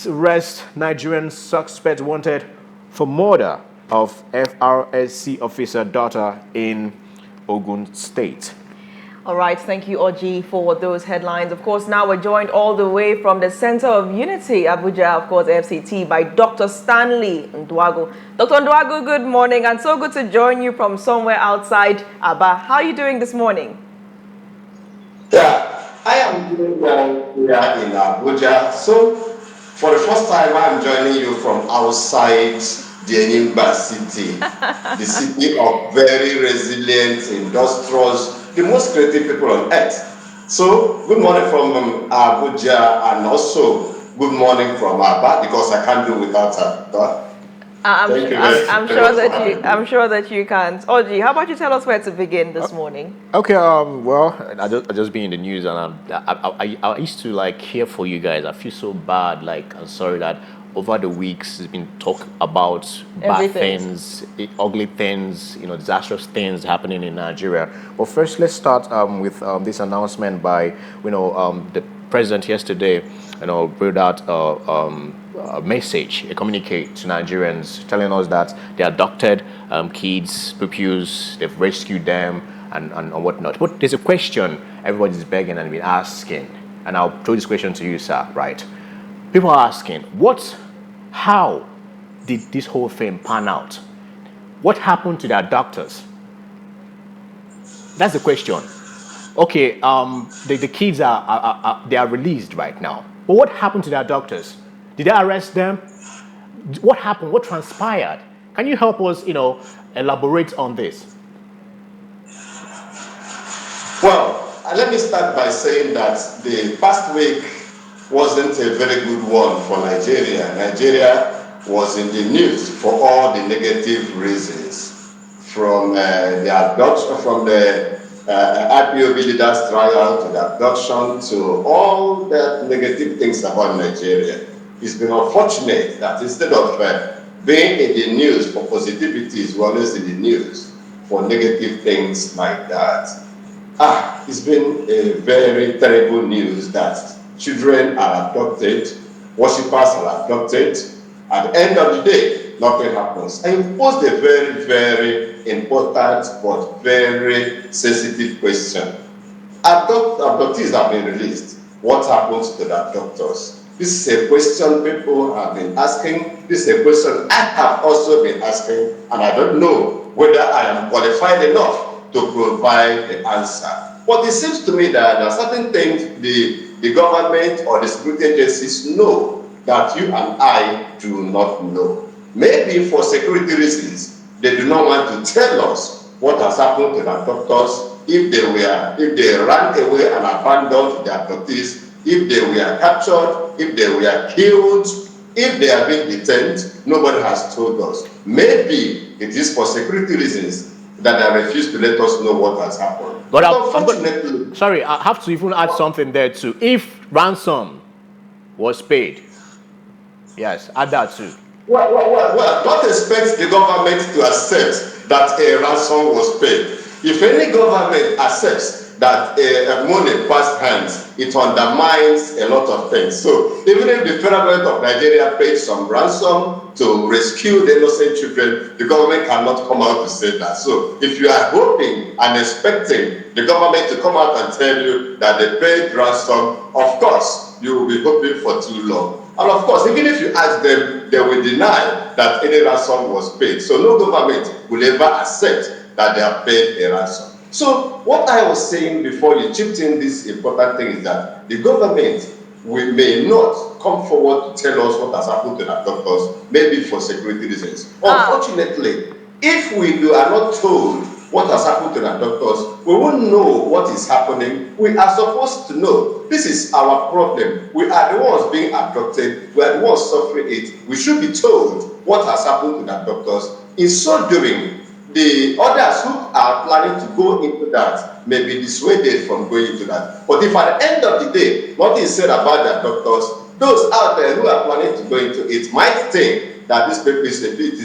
Arrest Nigerian suspect wanted for murder of FRSC officer daughter in Ogun State. All right, thank you, Oji, for those headlines. Of course, now we're joined all the way from the Center of Unity, Abuja, of course, FCT, by Dr. Stanley Nduagu. Dr. Nduagu, good morning, and so good to join you from somewhere outside Aba. How are you doing this morning? Yeah, I am doing well here in Abuja. So, for the first time, I'm joining you from outside the Enyimba city, the city of very resilient, industrious, the most creative people on earth. So, good morning from Abuja, and also good morning from Aba, because I can't do without her. I'm sure that you can't. Oji, how about you tell us where to begin this morning? Okay, well, I just been in the news, and I used to care for you guys. I feel so bad. I'm sorry that over the weeks there's been talk about bad things, ugly things, disastrous things happening in Nigeria. But first, let's start with this announcement by the president yesterday. Brought out a message, a communique to Nigerians, telling us that they adopted kids, pupils, they've rescued them, and whatnot. But there's a question everybody's begging and been asking, and I'll throw this question to you, sir. Right? People are asking, how did this whole thing pan out? What happened to their doctors? That's the question. Okay, the kids they are released right now. But what happened to their doctors? Did they arrest them? What happened? What transpired? Can you help us, elaborate on this? Well, let me start by saying that the past week wasn't a very good one for Nigeria. Nigeria was in the news for all the negative reasons, from the abduction, from the IPOB leaders' trial to the abduction to all the negative things about Nigeria. It's been unfortunate that instead of being in the news for positivities, we're always in the news for negative things like that. It's been a very terrible news that children are abducted, worshippers are abducted. At the end of the day, nothing happens. And you posed a very, very important but very sensitive question. Abductees have been released. What happens to the abductors? This is a question people have been asking. This is a question I have also been asking, and I don't know whether I am qualified enough to provide the answer. But it seems to me that there are certain things the government or the security agencies know that you and I do not know. Maybe for security reasons, they do not want to tell us what has happened to the abductors, if they ran away and abandoned the abductees, if they were captured, if they were killed, if they are being detained. Nobody has told us. Maybe it is for security reasons that they refuse to let us know what has happened. But sorry, I have to even add something there too. If ransom was paid, yes, add that too. Well, don't expect the government to accept that a ransom was paid. If any government accepts that money passed hands, it undermines a lot of things. So even if the federal government of Nigeria paid some ransom to rescue the innocent children, the government cannot come out to say that. So if you are hoping and expecting the government to come out and tell you that they paid ransom, of course, you will be hoping for too long. And of course, even if you ask them, they will deny that any ransom was paid. So no government will ever accept that they have paid a ransom. So what I was saying before you chipped in this important thing is that the government may not come forward to tell us what has happened to the doctors, maybe for security reasons. Unfortunately, if we are not told what has happened to the doctors, we won't know what is happening. We are supposed to know. This is our problem. We are the ones being abducted. We are the ones suffering it. We should be told what has happened to the doctors. In so doing, the others who are planning to go into that may be dissuaded from going into that. But if at the end of the day, nothing is said about the doctors, those out there who are planning to go into it might think that this paper is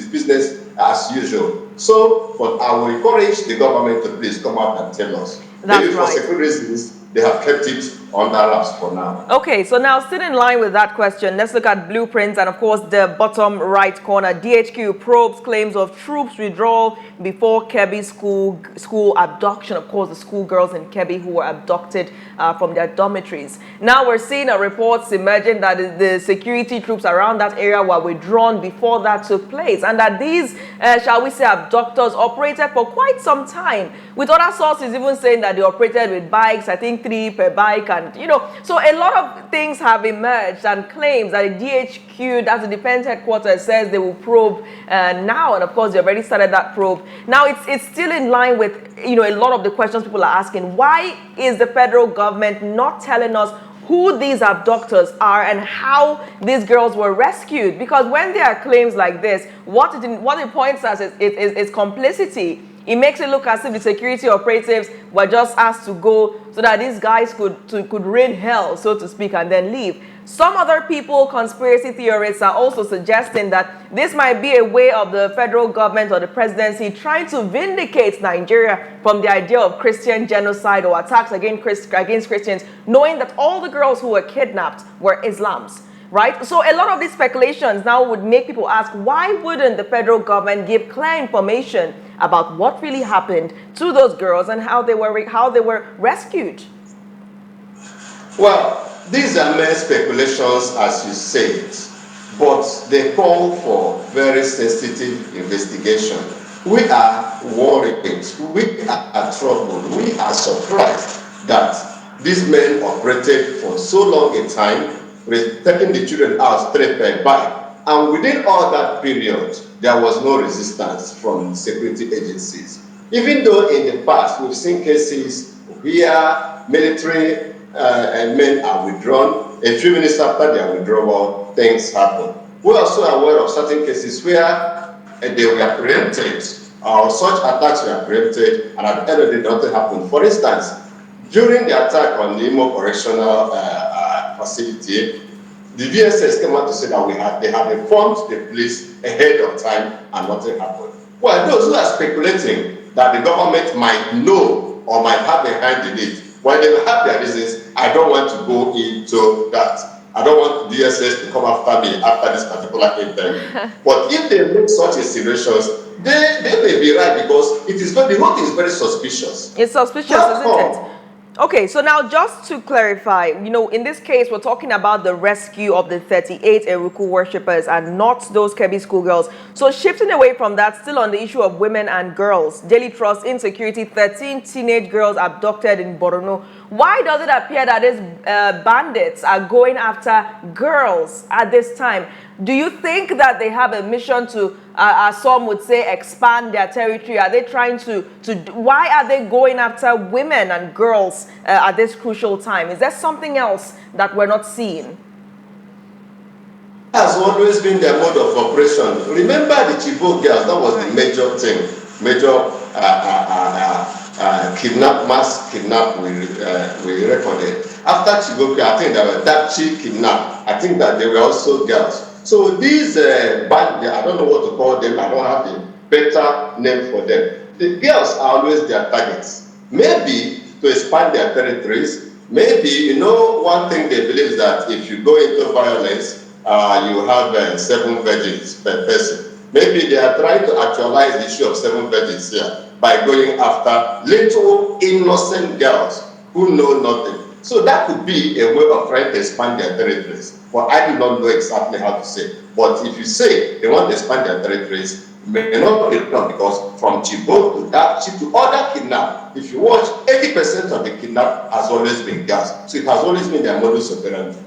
business as usual. So, but I will encourage the government to please come out and tell us. That's maybe right. For security reasons, they have kept it under wraps for now. Okay, so now still in line with that question, let's look at blueprints and of course the bottom right corner. DHQ probes claims of troops withdrawal before Kebbi school abduction. Of course, the schoolgirls in Kebbi who were abducted from their dormitories. Now we're seeing reports emerging that the security troops around that area were withdrawn before that took place, and that these, shall we say, abductors operated for quite some time, with other sources even saying that they operated with bikes, I think 3 per bike, and so a lot of things have emerged and claims that the DHQ, that's the defense headquarters, says they will probe now, and of course they already started that probe. Now it's still in line with a lot of the questions people are asking. Why is the federal government not telling us who these abductors are and how these girls were rescued? Because when there are claims like this, what it points us is complicity. It makes it look as if the security operatives were just asked to go so that these guys could rain hell, so to speak, and then leave. Some other people, conspiracy theorists, are also suggesting that this might be a way of the federal government or the presidency trying to vindicate Nigeria from the idea of Christian genocide or attacks against Christians, knowing that all the girls who were kidnapped were Islams. Right? So a lot of these speculations now would make people ask, why wouldn't the federal government give clear information about what really happened to those girls and how they were rescued? Well, these are mere speculations, as you said, but they call for very sensitive investigation. We are worried, we are troubled, we are surprised that these men operated for so long a time, taking the children out straight by, and within all that period, there was no resistance from security agencies. Even though in the past we've seen cases where military men are withdrawn, a few minutes after their withdrawal, things happen. We're also aware of certain cases where they were preempted, or such attacks were preempted, and at the end of the day, nothing happened. For instance, during the attack on the Imo Correctional Facility, the VSS came out to say that they had informed the police ahead of time and nothing happened. Well, those who are speculating that the government might know or might have a hand in it, when they have their reasons, I don't want to go into that. I don't want DSS to come after me after this particular interview. But if they make such insinuations, they may be right, because the whole thing is very suspicious. It's suspicious, isn't it? Okay, so now just to clarify, in this case, we're talking about the rescue of the 38 Eruku worshippers and not those Kebbi schoolgirls. So shifting away from that, still on the issue of women and girls, Daily Trust insecurity, 13 teenage girls abducted in Borno. Why does it appear that these bandits are going after girls at this time? Do you think that they have a mission to, as some would say, expand their territory? Are they trying why are they going after women and girls at this crucial time? Is there something else that we're not seeing? Has always been their mode of operation. Remember the Chibok girls, that was the major thing, mass kidnap we recorded. After Chibok, I think there were Dapchi kidnap. I think that they were also girls. So these bandits, I don't know what to call them, I don't have a better name for them. The girls are always their targets. Maybe to expand their territories, maybe, one thing they believe is that if you go into violence, you have 7 virgins per person. Maybe they are trying to actualize the issue of 7 virgins here by going after little innocent girls who know nothing. So that could be a way of trying to expand their territories. But I do not know exactly how to say. But if you say they want to expand their territories, it may not be done, because from Chibok to Dapchi to other kidnap, if you watch, 80% of the kidnap has always been girls. So it has always been their modus operandi.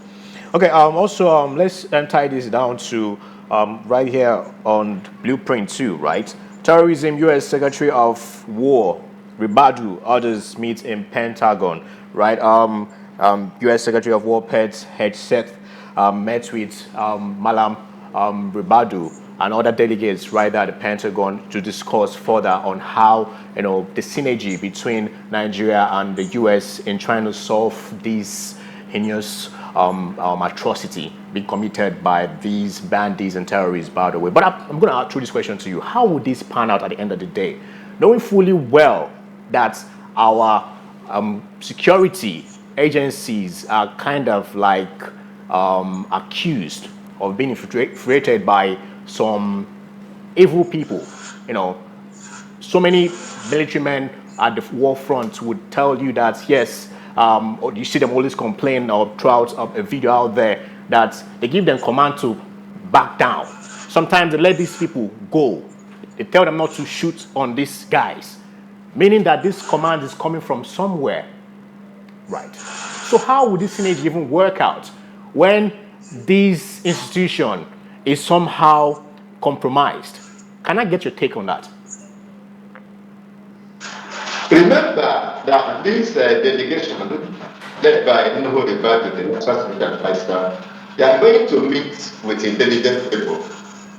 Okay, also, let's tie this down to right here on Blueprint 2, right? Terrorism, U.S. Secretary of War, Ribadu, others meet in Pentagon, right? U.S. Secretary of War Pete Hegseth met with Malam Ribadu and other delegates right there at the Pentagon to discuss further on how, the synergy between Nigeria and the U.S. in trying to solve this heinous atrocity being committed by these bandits and terrorists, by the way. But I'm going to throw this question to you. How would this pan out at the end of the day? Knowing fully well that our security agencies are kind of like accused of being infiltrated by some evil people. You know, so many military men at the war front would tell you that yes, or you see them always complain or throughout a video out there that they give them command to back down. Sometimes they let these people go. They tell them not to shoot on these guys, meaning that this command is coming from somewhere, right? So how would this synergy even work out when this institution is somehow compromised? Can I get your take on that? Remember that this delegation led by Nduagu, the National Security Advisor, they are going to meet with intelligent people.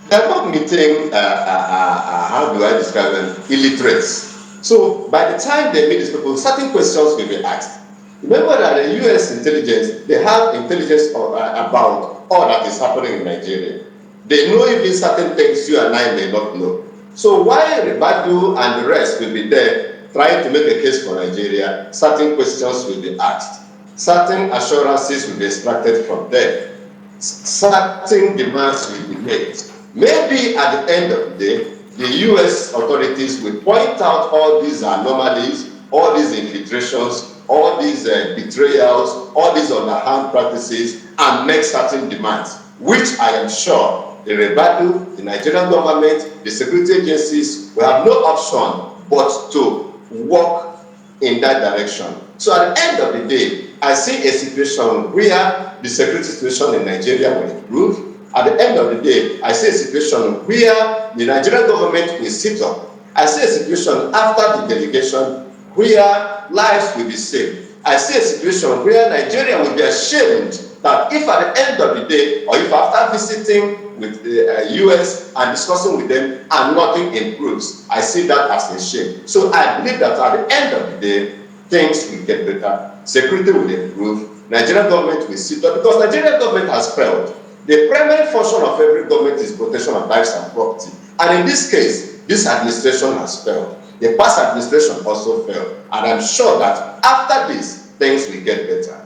They are not meeting, how do I describe them, illiterates. So by the time they meet these people, certain questions will be asked. Remember that the U.S. intelligence, they have intelligence about all that is happening in Nigeria. They know even certain things you and I may not know. So while Ribadu and the rest will be there trying to make a case for Nigeria, certain questions will be asked. Certain assurances will be extracted from them. Certain demands will be made. Maybe at the end of the day, the U.S. authorities will point out all these anomalies, all these infiltrations, all these betrayals, all these underhand practices, and make certain demands, which I am sure the Rebadu, the Nigerian government, the security agencies will have no option but to work in that direction. So at the end of the day, I see a situation where the security situation in Nigeria will improve. At the end of the day, I see a situation where the Nigerian government will sit up. I see a situation after the delegation where lives will be saved. I see a situation where Nigeria will be ashamed that if at the end of the day, or if after visiting with the US and discussing with them and nothing improves, I see that as a shame. So I believe that at the end of the day, things will get better, security will improve, Nigerian government will sit up, because Nigerian government has failed. The primary function of every government is protection of lives and property. And in this case, this administration has failed. The past administration also failed. And I'm sure that after this, things will get better.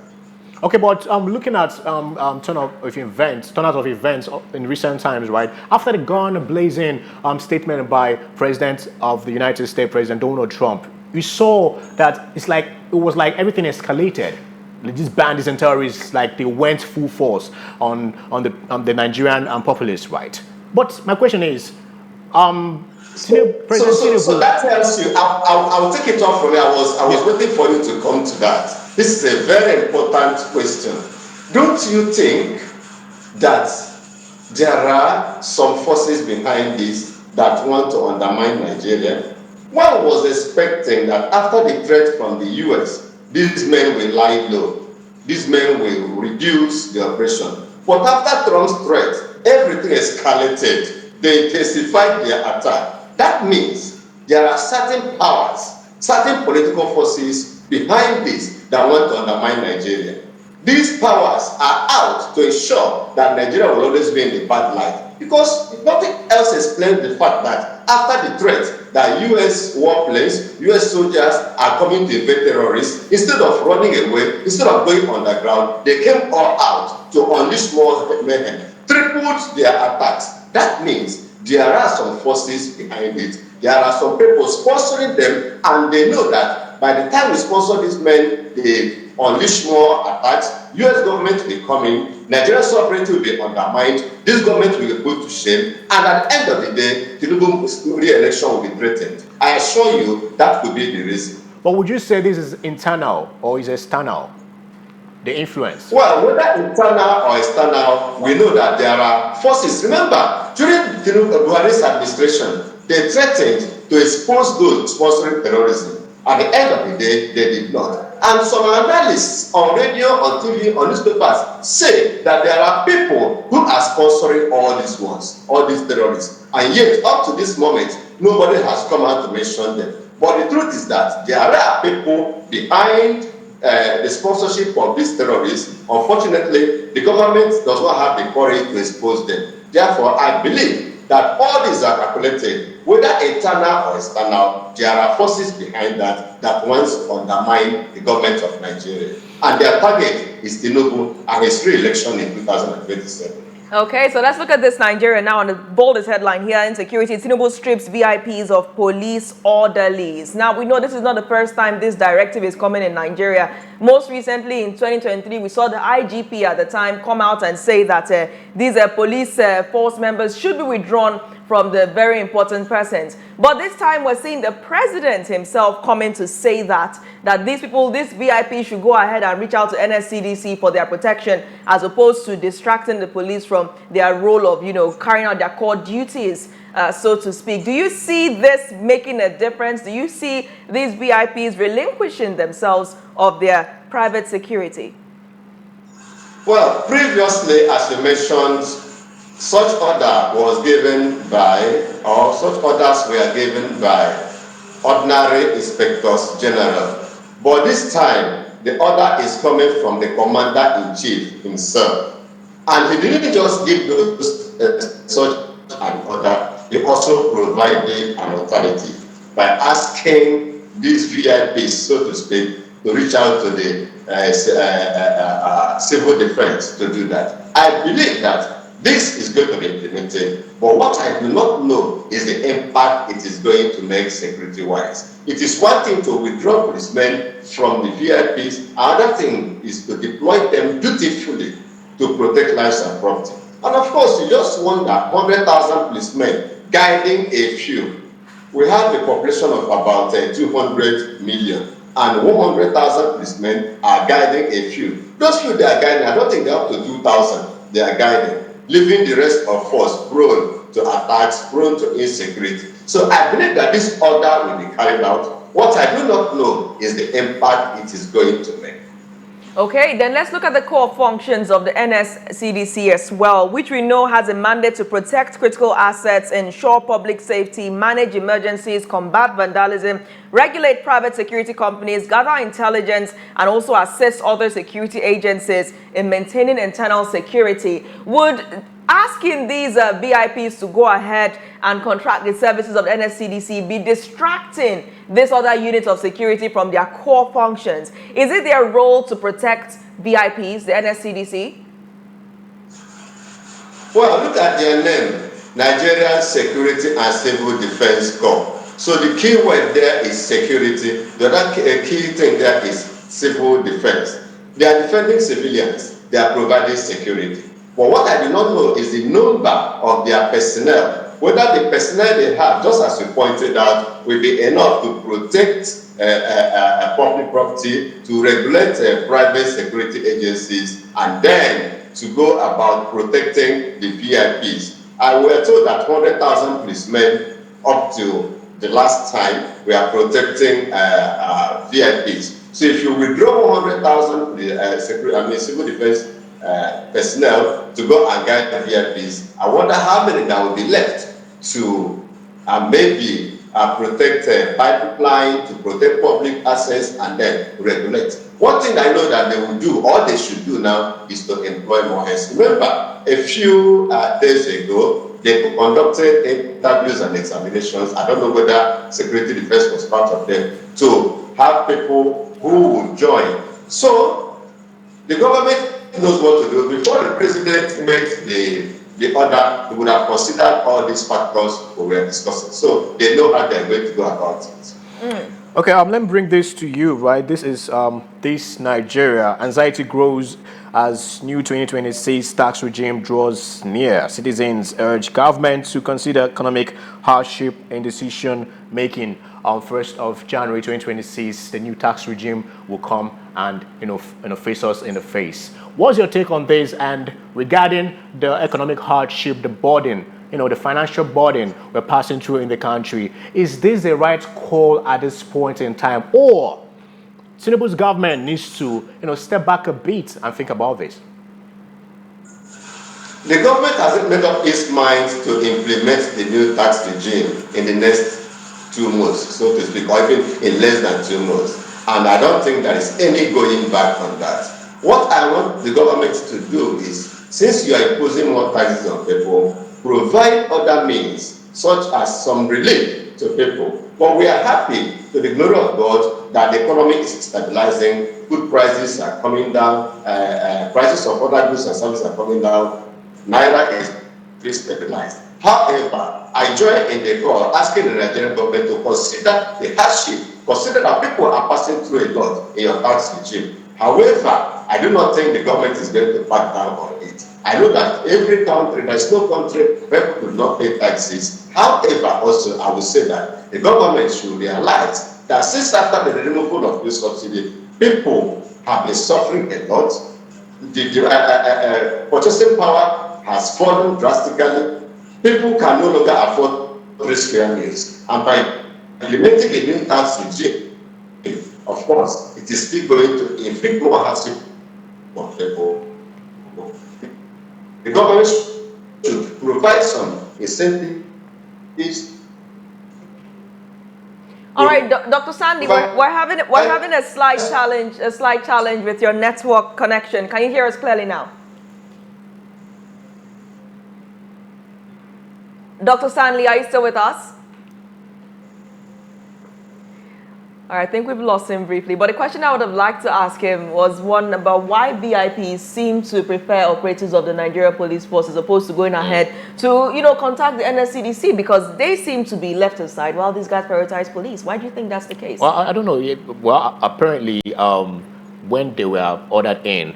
Okay, but looking at turnout of events in recent times, right? After the gun blazing statement by President of the United States, President Donald Trump, we saw that it was like everything escalated. These bandits and terrorists, like they went full force on the Nigerian populace, right? But my question is, So that tells you, I'll take it off from here. I was waiting for you to come to that. This is a very important question. Don't you think that there are some forces behind this that want to undermine Nigeria? One was expecting that after the threat from the US, these men will lie low. These men will reduce the operation. But after Trump's threat, everything escalated. They intensified their attack. That means there are certain powers, certain political forces behind this that want to undermine Nigeria. These powers are out to ensure that Nigeria will always be in the bad light. Because nothing else explains the fact that after the threat that US warplanes, US soldiers are coming to invade terrorists, instead of running away, instead of going underground, they came all out to unleash more mayhem, tripled their attacks. That means there are some forces behind it. There are some people sponsoring them, and they know that by the time we sponsor these men, they unleash more attacks. US government will be coming, Nigerian sovereignty will be undermined, this government will be put to shame, and at the end of the day, Tinubu's re-election will be threatened. I assure you that could be the reason. But would you say this is internal or is external? The influence? Well, whether internal or external, we know that there are forces. Remember, during Buhari's administration, they threatened to expose those sponsoring terrorism. At the end of the day, they did not. And some analysts on radio, on TV, on newspapers say that there are people who are sponsoring all these ones, all these terrorists. And yet, up to this moment, nobody has come out to mention them. But the truth is that there are people behind the sponsorship of these terrorists. Unfortunately, the government does not have the courage to expose them. Therefore, I believe that all these are calculated, whether internal or external. There are forces behind that want to undermine the government of Nigeria. And their target is Tinubu and his re-election in 2027. Okay, so let's look at this Nigeria now on the boldest headline here. Insecurity. Tinubu strips VIPs of police orderlies. Now, we know this is not the first time this directive is coming in Nigeria. Most recently, in 2023, we saw the IGP at the time come out and say that these police force members should be withdrawn from the very important persons. But this time we're seeing the president himself coming to say that these people, these VIPs should go ahead and reach out to NSCDC for their protection, as opposed to distracting the police from their role of, carrying out their core duties, so to speak. Do you see this making a difference? Do you see these VIPs relinquishing themselves of their private security? Well, previously, as you mentioned, such order was given by, or such orders were given by ordinary inspectors general. But this time, the order is coming from the commander-in-chief himself. And he didn't just give those such an order, he also provided an authority by asking these VIPs, so to speak, to reach out to the civil defense to do that. I believe that this is going to be implemented, but what I do not know is the impact it is going to make security-wise. It is one thing to withdraw policemen from the VIPs, another thing is to deploy them dutifully to protect lives and property. And of course, you just wonder, 100,000 policemen guiding a few. We have a population of about 200 million, and 100,000 policemen are guiding a few. Those few they are guiding, I don't think they're up to 2,000 they are guiding, leaving the rest of us prone to attacks, prone to insecurity. So I believe that this order will be carried out. What I do not know is the impact it is going to make. Okay, then let's look at the core functions of the NSCDC as well, which we know has a mandate to protect critical assets, ensure public safety, manage emergencies, combat vandalism, regulate private security companies, gather intelligence, and also assist other security agencies in maintaining internal security. Would asking these VIPs to go ahead and contract the services of the NSCDC be distracting this other unit of security from their core functions? Is it their role to protect VIPs, the NSCDC? Well, look at their name, Nigerian Security and Civil Defense Corps. So the key word there is security. The other key thing there is civil defense. They are defending civilians. They are providing security. But what I do not know is the number of their personnel, whether the personnel they have, just as you pointed out, will be enough to protect public property, to regulate private security agencies, and then to go about protecting the VIPs. I were told that 100,000 policemen up to the last time we are protecting VIPs. So if you withdraw 100,000 civil defense personnel to go and guide the VIPs, I wonder how many that will be left to maybe protect pipeline, to protect public access, and then regulate. One thing I know that they will do, or they should do now, is to employ more hands. Remember, a few days ago, they conducted interviews and examinations. I don't know whether security defense was part of them, to have people who will join. So the government knows what to do. Before the president makes the order, he would have considered all these factors we were discussing. So they know how they're going to go about it. Okay, let me bring this to you, right? This is this Nigeria. Anxiety grows as new 2026 tax regime draws near. Citizens urge government to consider economic hardship in decision making. On 1st of January 2026, the new tax regime will come and face us in the face. What's your take on this? And regarding the economic hardship, the burden, the financial burden we're passing through in the country, is this the right call at this point in time, or Tinubu's government needs to step back a bit and think about this? The government hasn't made up its mind to implement the new tax regime in the next 2 months, so to speak, or even in less than 2 months. And I don't think there is any going back on that. What I want the government to do is, since you are imposing more taxes on people, provide other means, such as some relief to people. But we are happy, to the glory of God, that the economy is stabilizing, food prices are coming down, prices of other goods and services are coming down, Naira is stabilized. However, I join in the call asking the Nigerian government to consider the hardship, consider that people are passing through a lot in your tax regime. However, I do not think the government is going to back down on it. I know that every country, there is no country where people do not pay taxes. However, also, I will say that the government should realize that since after the removal of this subsidy, people have been suffering a lot. The purchasing power has fallen drastically. People can no longer afford riskier meals. And by implementing a new tax regime, of course, it is still going to inflict more hardship on people. The government should provide some incentives. All right, Dr. Sandy, we're having a slight challenge with your network connection. Can you hear us clearly now? Dr. Stanley, are you still with us? All right, I think we've lost him briefly. But the question I would have liked to ask him was one about why VIPs seem to prefer operatives of the Nigeria Police Force as opposed to going ahead to, contact the NSCDC, because they seem to be left aside while these guys prioritize police. Why do you think that's the case? Well, I don't know. Well, apparently, when they were ordered in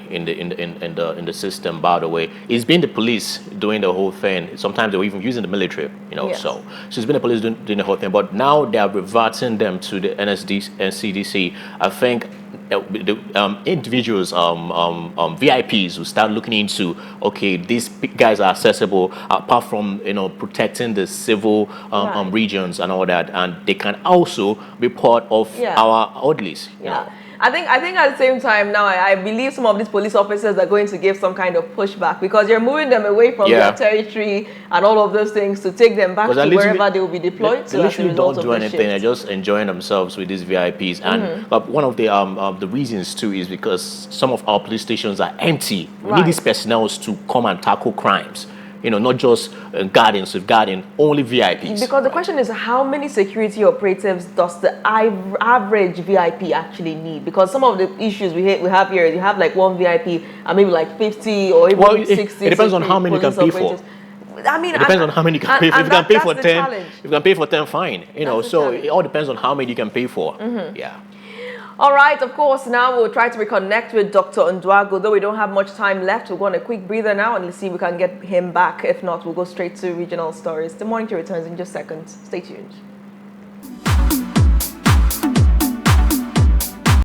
the system, by the way, it's been the police doing the whole thing. Sometimes they were even using the military, Yes. So it's been the police doing the whole thing. But now they are reverting them to the NSCDC. I think the individuals, VIPs, will start looking into, okay, these guys are accessible apart from protecting the civil Right. regions and all that, and they can also be part of our orderlies. You know. I think at the same time now, I believe some of these police officers are going to give some kind of pushback, because you're moving them away from their territory and all of those things to take them back to wherever they will be deployed to. They literally don't do anything. They're just enjoying themselves with these VIPs. And one of the reasons too is because some of our police stations are empty. We need these personnel to come and tackle crimes. Not just safeguarding, only VIPs. Because the question is, how many security operatives does the average VIP actually need? Because some of the issues we have here, you have like one VIP and maybe like 50 or even 60. It depends on how many you can pay for. I mean, it depends on how many you can pay for. If you can pay for 10, challenge. if you can pay for 10, fine. So it all depends on how many you can pay for. Yeah. All right, of course, now we'll try to reconnect with Dr. Nduagu. Though we don't have much time left, we'll go on a quick breather now and let's see if we can get him back. If not, we'll go straight to regional stories. The Morning Show returns in just seconds. Stay tuned.